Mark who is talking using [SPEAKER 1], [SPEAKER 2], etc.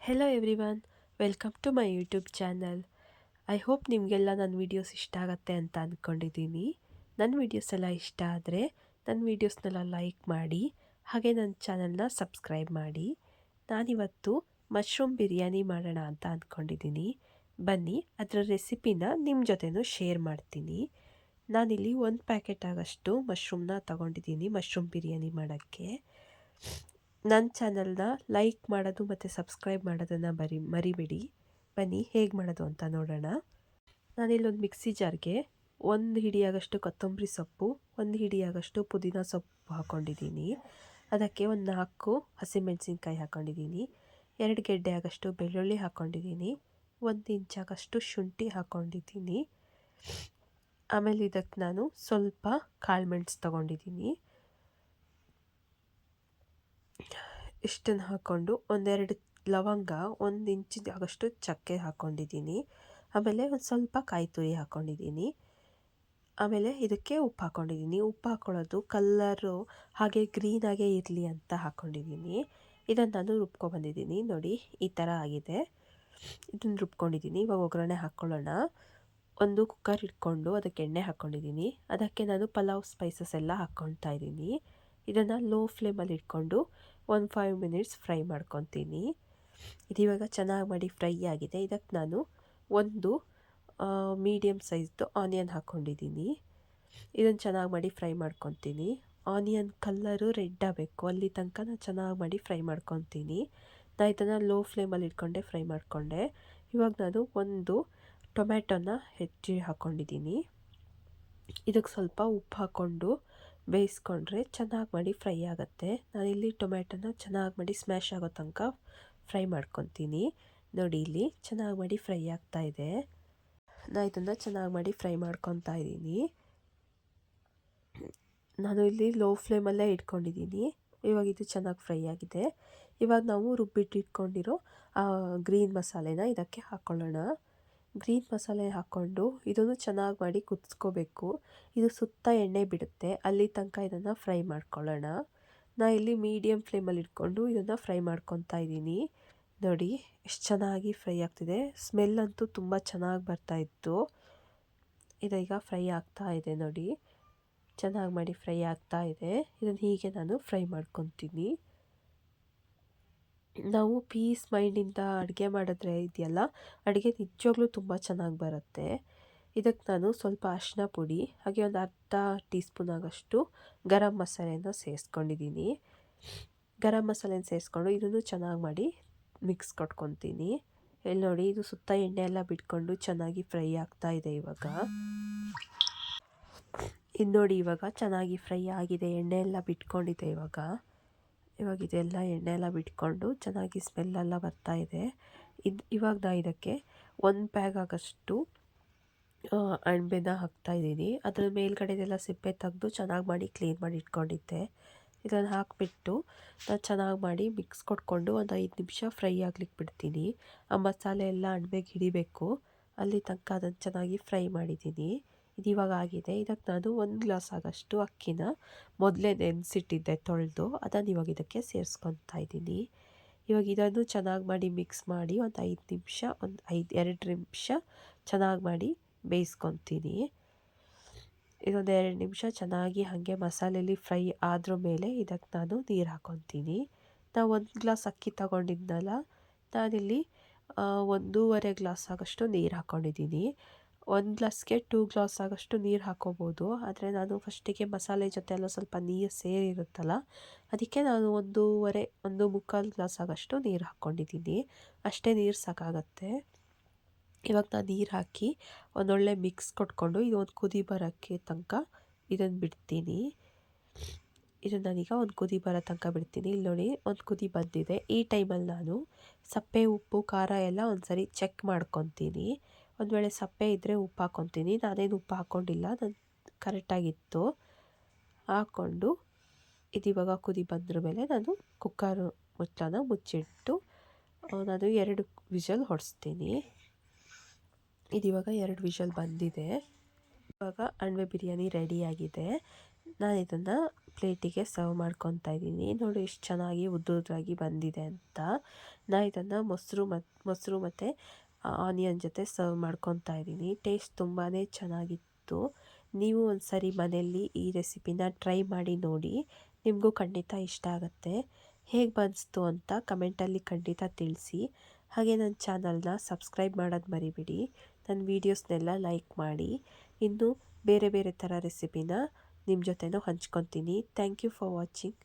[SPEAKER 1] Hello everyone, welcome to my YouTube channel. I hope ನಿಮಗೆಲ್ಲ ನನ್ನ videos ಇಷ್ಟ ಆಗುತ್ತೆ ಅಂತ ಅಂದ್ಕೊಂಡಿದ್ದೀನಿ. ನನ್ನ ವೀಡಿಯೋಸ್ ಎಲ್ಲ ಇಷ್ಟ ಆದರೆ ನನ್ನ ವೀಡಿಯೋಸ್ನೆಲ್ಲ ಲೈಕ್ ಮಾಡಿ, ಹಾಗೆ ನನ್ನ ಚಾನಲ್ನ ಸಬ್ಸ್ಕ್ರೈಬ್ ಮಾಡಿ. ನಾನಿವತ್ತು ಮಶ್ರೂಮ್ ಬಿರಿಯಾನಿ ಮಾಡೋಣ ಅಂತ ಅಂದ್ಕೊಂಡಿದ್ದೀನಿ. ಬನ್ನಿ ಅದರ ರೆಸಿಪಿನ ನಿಮ್ಮ ಜೊತೆನೂ ಶೇರ್ ಮಾಡ್ತೀನಿ. ನಾನಿಲ್ಲಿ 1 ಪ್ಯಾಕೆಟ್ ಆಗಷ್ಟು ಮಶ್ರೂಮ್ನ ತಗೊಂಡಿದ್ದೀನಿ ಮಶ್ರೂಮ್ ಬಿರಿಯಾನಿ ಮಾಡೋಕ್ಕೆ. ನನ್ನ ಚಾನಲ್ನ ಲೈಕ್ ಮಾಡೋದು ಮತ್ತು ಸಬ್ಸ್ಕ್ರೈಬ್ ಮಾಡೋದನ್ನು ಮರಿಬೇಡಿ. ಬನ್ನಿ ಹೇಗೆ ಮಾಡೋದು ಅಂತ ನೋಡೋಣ. ನಾನಿಲ್ಲೊಂದು ಮಿಕ್ಸಿ ಜಾರ್ಗೆ 1 ಹಿಡಿಯಾಗಷ್ಟು ಕೊತ್ತಂಬರಿ ಸೊಪ್ಪು, 1 ಹಿಡಿಯಾಗಷ್ಟು ಪುದೀನ ಸೊಪ್ಪು ಹಾಕ್ಕೊಂಡಿದ್ದೀನಿ. ಅದಕ್ಕೆ ಒಂದು 4 ಹಸಿಮೆಣಸಿನ್ಕಾಯಿ ಹಾಕ್ಕೊಂಡಿದ್ದೀನಿ, 2 ಗೆಡ್ಡೆ ಆಗಷ್ಟು ಬೆಳ್ಳುಳ್ಳಿ ಹಾಕ್ಕೊಂಡಿದ್ದೀನಿ, 1 ಇಂಚಾಗಷ್ಟು ಶುಂಠಿ ಹಾಕ್ಕೊಂಡಿದ್ದೀನಿ. ಆಮೇಲೆ ಇದಕ್ಕೆ ನಾನು ಸ್ವಲ್ಪ ಕಾಳುಮೆಣಸು ತೊಗೊಂಡಿದ್ದೀನಿ. ಇಷ್ಟನ್ನು ಹಾಕ್ಕೊಂಡು 1-2 ಲವಂಗ, 1 ಇಂಚಾಗಷ್ಟು ಚಕ್ಕೆ ಹಾಕ್ಕೊಂಡಿದ್ದೀನಿ. ಆಮೇಲೆ ಒಂದು ಸ್ವಲ್ಪ ಕಾಯಿ ತುರಿ ಹಾಕ್ಕೊಂಡಿದ್ದೀನಿ. ಆಮೇಲೆ ಇದಕ್ಕೆ ಉಪ್ಪು ಹಾಕ್ಕೊಂಡಿದ್ದೀನಿ. ಉಪ್ಪು ಹಾಕ್ಕೊಳ್ಳೋದು ಕಲ್ಲರು ಹಾಗೆ ಗ್ರೀನಾಗೇ ಇರಲಿ ಅಂತ ಹಾಕ್ಕೊಂಡಿದ್ದೀನಿ. ಇದನ್ನು ನಾನು ರುಬ್ಕೊಬಂದಿದ್ದೀನಿ. ನೋಡಿ ಈ ಥರ ಆಗಿದೆ. ಇದನ್ನು ರುಬ್ಕೊಂಡಿದ್ದೀನಿ. ಇವಾಗ ಒಗ್ಗರಣೆ ಹಾಕ್ಕೊಳ್ಳೋಣ. ಒಂದು ಕುಕ್ಕರ್ ಇಟ್ಕೊಂಡು ಅದಕ್ಕೆ ಎಣ್ಣೆ ಹಾಕ್ಕೊಂಡಿದ್ದೀನಿ. ಅದಕ್ಕೆ ನಾನು ಪಲಾವ್ ಸ್ಪೈಸಸ್ ಎಲ್ಲ ಹಾಕ್ಕೊಳ್ತಾ ಇದ್ದೀನಿ. ಇದನ್ನು ಲೋ ಫ್ಲೇಮಲ್ಲಿ ಇಟ್ಕೊಂಡು 5 ಮಿನಿಟ್ಸ್ ಫ್ರೈ ಮಾಡ್ಕೊತೀನಿ. ಇದಿವಾಗ ಚೆನ್ನಾಗಿ ಮಾಡಿ ಫ್ರೈ ಆಗಿದೆ. ಇದಕ್ಕೆ ನಾನು ಒಂದು ಮೀಡಿಯಮ್ ಸೈಜ್ದು ಆನಿಯನ್ ಹಾಕ್ಕೊಂಡಿದ್ದೀನಿ. ಇದನ್ನು ಚೆನ್ನಾಗಿ ಮಾಡಿ ಫ್ರೈ ಮಾಡ್ಕೊತೀನಿ. ಆನಿಯನ್ ಕಲ್ಲರು ರೆಡ್ ಆಗಬೇಕು, ಅಲ್ಲಿ ತನಕ ನಾನು ಚೆನ್ನಾಗಿ ಮಾಡಿ ಫ್ರೈ ಮಾಡ್ಕೊತೀನಿ. ನಾನು ಇದನ್ನು ಲೋ ಫ್ಲೇಮಲ್ಲಿ ಇಟ್ಕೊಂಡೆ ಫ್ರೈ ಮಾಡಿಕೊಂಡೆ. ಇವಾಗ ನಾನು ಒಂದು ಟೊಮ್ಯಾಟೊನ ಹೆಚ್ಚಿ ಹಾಕ್ಕೊಂಡಿದ್ದೀನಿ. ಇದಕ್ಕೆ ಸ್ವಲ್ಪ ಉಪ್ಪು ಹಾಕ್ಕೊಂಡು ಬೇಯಿಸ್ಕೊಂಡ್ರೆ ಚೆನ್ನಾಗಿ ಮಾಡಿ ಫ್ರೈ ಆಗುತ್ತೆ. ನಾನಿಲ್ಲಿ ಟೊಮ್ಯಾಟೊನ ಚೆನ್ನಾಗಿ ಮಾಡಿ ಸ್ಮ್ಯಾಶ್ ಆಗೋ ತನಕ ಫ್ರೈ ಮಾಡ್ಕೊತೀನಿ. ನೋಡಿ ಇಲ್ಲಿ ಚೆನ್ನಾಗಿ ಮಾಡಿ ಫ್ರೈ ಆಗ್ತಾಯಿದೆ. ನಾನು ಇದನ್ನು ಚೆನ್ನಾಗಿ ಮಾಡಿ ಫ್ರೈ ಮಾಡ್ಕೊತಾ ಇದ್ದೀನಿ. ನಾನು ಇಲ್ಲಿ ಲೋ ಫ್ಲೇಮಲ್ಲೇ ಇಟ್ಕೊಂಡಿದ್ದೀನಿ. ಇವಾಗ ಇದು ಚೆನ್ನಾಗಿ ಫ್ರೈ ಆಗಿದೆ. ಇವಾಗ ನಾವು ರುಬ್ಬಿಟ್ಟಿಟ್ಕೊಂಡಿರೋ ಗ್ರೀನ್ ಮಸಾಲೆನ ಇದಕ್ಕೆ ಹಾಕ್ಕೊಳ್ಳೋಣ. ಗ್ರೀನ್ ಮಸಾಲೆ ಹಾಕ್ಕೊಂಡು ಇದನ್ನು ಚೆನ್ನಾಗಿ ಮಾಡಿ ಕುದಿಸ್ಕೋಬೇಕು. ಇದು ಸುತ್ತ ಎಣ್ಣೆ ಬಿಡುತ್ತೆ, ಅಲ್ಲಿ ತನಕ ಇದನ್ನು ಫ್ರೈ ಮಾಡ್ಕೊಳ್ಳೋಣ. ನಾನು ಇಲ್ಲಿ ಮೀಡಿಯಮ್ ಫ್ಲೇಮಲ್ಲಿ ಇಟ್ಕೊಂಡು ಇದನ್ನು ಫ್ರೈ ಮಾಡ್ಕೊತಾ ಇದ್ದೀನಿ. ನೋಡಿ ಎಷ್ಟು ಚೆನ್ನಾಗಿ ಫ್ರೈ ಆಗ್ತಿದೆ. ಸ್ಮೆಲ್ ಅಂತೂ ತುಂಬ ಚೆನ್ನಾಗಿ ಬರ್ತಾಯಿತ್ತು. ಇದೀಗ ಫ್ರೈ ಆಗ್ತಾ ಇದೆ. ನೋಡಿ ಚೆನ್ನಾಗಿ ಮಾಡಿ ಫ್ರೈ ಆಗ್ತಾ ಇದೆ. ಇದನ್ನು ಹೀಗೆ ನಾನು ಫ್ರೈ ಮಾಡ್ಕೊತೀನಿ. ನಾವು ಪೀಸ್ ಮೈಂಡಿಂದ ಅಡುಗೆ ಮಾಡಿದ್ರೆ ಇದೆಯಲ್ಲ, ಅಡುಗೆ ನಿಜವಾಗ್ಲೂ ತುಂಬ ಚೆನ್ನಾಗಿ ಬರುತ್ತೆ. ಇದಕ್ಕೆ ನಾನು ಸ್ವಲ್ಪ ಅರಿಶಿನ ಪುಡಿ ಹಾಗೆ ಒಂದು ಅರ್ಧ ಟೀ ಸ್ಪೂನ್ ಆಗಷ್ಟು ಗರಂ ಮಸಾಲೆನ ಸೇರಿಸ್ಕೊಂಡಿದ್ದೀನಿ. ಗರಂ ಮಸಾಲೆನ ಸೇರಿಸ್ಕೊಂಡು ಇದನ್ನು ಚೆನ್ನಾಗಿ ಮಾಡಿ ಮಿಕ್ಸ್ ಕೊಟ್ಕೊತೀನಿ. ಇಲ್ಲಿ ನೋಡಿ ಇದು ಸುತ್ತ ಎಣ್ಣೆ ಎಲ್ಲ ಬಿಟ್ಕೊಂಡು ಚೆನ್ನಾಗಿ ಫ್ರೈ ಆಗ್ತಾ ಇದೆ. ಇವಾಗ ಇದು ನೋಡಿ ಇವಾಗ ಚೆನ್ನಾಗಿ ಫ್ರೈ ಆಗಿದೆ, ಎಣ್ಣೆ ಎಲ್ಲ ಬಿಟ್ಕೊಂಡಿದೆ. ಇವಾಗ ಇದೆಲ್ಲ ಎಣ್ಣೆ ಎಲ್ಲ ಬಿಟ್ಕೊಂಡು ಚೆನ್ನಾಗಿ ಸ್ಮೆಲ್ಲೆಲ್ಲ ಬರ್ತಾಯಿದೆ. ಇವಾಗ ನಾನು ಇದಕ್ಕೆ 1 ಬ್ಯಾಗ್ ಆಗಷ್ಟು ಅಣಬೆನ ಹಾಕ್ತಾಯಿದ್ದೀನಿ. ಅದರ ಮೇಲ್ಗಡೆದೆಲ್ಲ ಸಿಪ್ಪೆ ತೆಗೆದು ಚೆನ್ನಾಗಿ ಮಾಡಿ ಕ್ಲೀನ್ ಮಾಡಿ ಇಟ್ಕೊಂಡಿದ್ದೆ. ಇದನ್ನು ಹಾಕಿಬಿಟ್ಟು ನಾನು ಚೆನ್ನಾಗಿ ಮಾಡಿ ಮಿಕ್ಸ್ ಕೊಟ್ಕೊಂಡು ಒಂದು 5 ನಿಮಿಷ ಫ್ರೈ ಆಗ್ಲಿಕ್ಕೆ ಬಿಡ್ತೀನಿ. ಆ ಮಸಾಲೆ ಎಲ್ಲ ಅಣಬೆಗೆ ಹಿಡಿಬೇಕು, ಅಲ್ಲಿ ತನಕ ಅದನ್ನು ಚೆನ್ನಾಗಿ ಫ್ರೈ ಮಾಡಿದ್ದೀನಿ. ಇದು ಇವಾಗ ಆಗಿದೆ. ಇದಕ್ಕೆ ನಾನು 1 ಗ್ಲಾಸ್ ಆಗಷ್ಟು ಅಕ್ಕಿನ ಮೊದಲೇ ನೆನೆಸಿಟ್ಟಿದ್ದೆ ತೊಳೆದು, ಅದನ್ನು ಇವಾಗ ಇದಕ್ಕೆ ಸೇರಿಸ್ಕೊತಾ ಇದ್ದೀನಿ. ಇವಾಗ ಇದನ್ನು ಚೆನ್ನಾಗಿ ಮಾಡಿ ಮಿಕ್ಸ್ ಮಾಡಿ ಒಂದು 5 ನಿಮಿಷ 2 ನಿಮಿಷ ಚೆನ್ನಾಗಿ ಮಾಡಿ ಬೇಯಿಸ್ಕೊತೀನಿ. ಇದೊಂದು 2 ನಿಮಿಷ ಚೆನ್ನಾಗಿ ಹಾಗೆ ಮಸಾಲೆಯಲ್ಲಿ ಫ್ರೈ ಆದ್ರ ಮೇಲೆ ಇದಕ್ಕೆ ನಾನು ನೀರು ಹಾಕ್ಕೊತೀನಿ. ನಾವು 1 ಗ್ಲಾಸ್ ಅಕ್ಕಿ ತೊಗೊಂಡಿದ್ನಲ್ಲ, ನಾನಿಲ್ಲಿ 1.5 ಗ್ಲಾಸ್ ಆಗಷ್ಟು ನೀರು ಹಾಕ್ಕೊಂಡಿದ್ದೀನಿ. 1 ಗ್ಲಾಸ್ಗೆ 2 ಗ್ಲಾಸ್ ಆಗಷ್ಟು ನೀರು ಹಾಕ್ಕೋಬೋದು. ಆದರೆ ನಾನು ಫಸ್ಟಿಗೆ ಮಸಾಲೆ ಜೊತೆ ಎಲ್ಲ ಸ್ವಲ್ಪ ನೀರು ಸೇರಿರುತ್ತಲ್ಲ, ಅದಕ್ಕೆ ನಾನು 1.5 ಗ್ಲಾಸ್ ಆಗಷ್ಟು ನೀರು ಹಾಕ್ಕೊಂಡಿದ್ದೀನಿ. ಅಷ್ಟೇ ನೀರು ಸಾಕಾಗತ್ತೆ. ಇವಾಗ ನಾನು ನೀರು ಹಾಕಿ ಒಂದೊಳ್ಳೆ ಮಿಕ್ಸ್ ಕೊಟ್ಕೊಂಡು ಇದೊಂದು ಕುದಿ ಬರೋಕ್ಕೆ ತನಕ ಇದನ್ನು ಬಿಡ್ತೀನಿ. ಇದನ್ನು ನಾನೀಗ ಒಂದು ಕುದಿ ಬರೋ ತನಕ ಬಿಡ್ತೀನಿ. ಇಲ್ಲಿ ನೋಡಿ ಒಂದು ಕುದಿ ಬಂದಿದೆ. ಈ ಟೈಮಲ್ಲಿ ನಾನು ಸಪ್ಪೆ, ಉಪ್ಪು, ಖಾರ ಎಲ್ಲ ಒಂದು ಸರಿ ಚೆಕ್ ಮಾಡ್ಕೊತೀನಿ. ಒಂದು ವೇಳೆ ಸಪ್ಪೆ ಇದ್ದರೆ ಉಪ್ಪು ಹಾಕ್ಕೊತೀನಿ. ನಾನೇನು ಉಪ್ಪು ಹಾಕ್ಕೊಂಡಿಲ್ಲ, ನಾನು ಕರೆಕ್ಟಾಗಿತ್ತು. ಹಾಕ್ಕೊಂಡು ಇದಿವಾಗ ಕುದಿ ಬಂದ್ರ ಮೇಲೆ ನಾನು ಕುಕ್ಕರ್ ಮುಚ್ಚಳನ ಮುಚ್ಚಿಟ್ಟು ನಾನು 2 ವಿಷಲ್ ಹೊಡೆಸ್ತೀನಿ. ಇದಿವಾಗ 2 ವಿಷಲ್ ಬಂದಿದೆ. ಇವಾಗ ಅಣಬೆ ಬಿರಿಯಾನಿ ರೆಡಿಯಾಗಿದೆ. ನಾನು ಇದನ್ನು ಪ್ಲೇಟಿಗೆ ಸರ್ವ್ ಮಾಡ್ಕೊತಾ ಇದ್ದೀನಿ. ನೋಡಿ ಎಷ್ಟು ಚೆನ್ನಾಗಿ ಉದ್ದುದ್ರಾಗಿ ಬಂದಿದೆ ಅಂತ. ನಾನು ಇದನ್ನು ಮೊಸರು ಮತ್ತು ಆನಿಯನ್ ಜೊತೆ ಸರ್ವ್ ಮಾಡ್ಕೊತಾ ಇದ್ದೀನಿ. ಟೇಸ್ಟ್ ತುಂಬಾ ಚೆನ್ನಾಗಿತ್ತು. ನೀವು ಒಂದು ಸರಿ ಮನೆಯಲ್ಲಿ ಈ ರೆಸಿಪಿನ ಟ್ರೈ ಮಾಡಿ ನೋಡಿ, ನಿಮಗೂ ಖಂಡಿತ ಇಷ್ಟ ಆಗುತ್ತೆ. ಹೇಗೆ ಬನ್ನಿಸ್ತು ಅಂತ ಕಮೆಂಟಲ್ಲಿ ಖಂಡಿತ ತಿಳಿಸಿ. ಹಾಗೆ ನನ್ನ ಚಾನಲ್ನ ಸಬ್ಸ್ಕ್ರೈಬ್ ಮಾಡೋದು ಮರಿಬೇಡಿ. ನನ್ನ ವೀಡಿಯೋಸ್ನೆಲ್ಲ ಲೈಕ್ ಮಾಡಿ. ಇನ್ನು ಬೇರೆ ಬೇರೆ ಥರ ರೆಸಿಪಿನ ನಿಮ್ಮ ಜೊತೆನೂ ಹಂಚ್ಕೊತೀನಿ. Thank you for watching.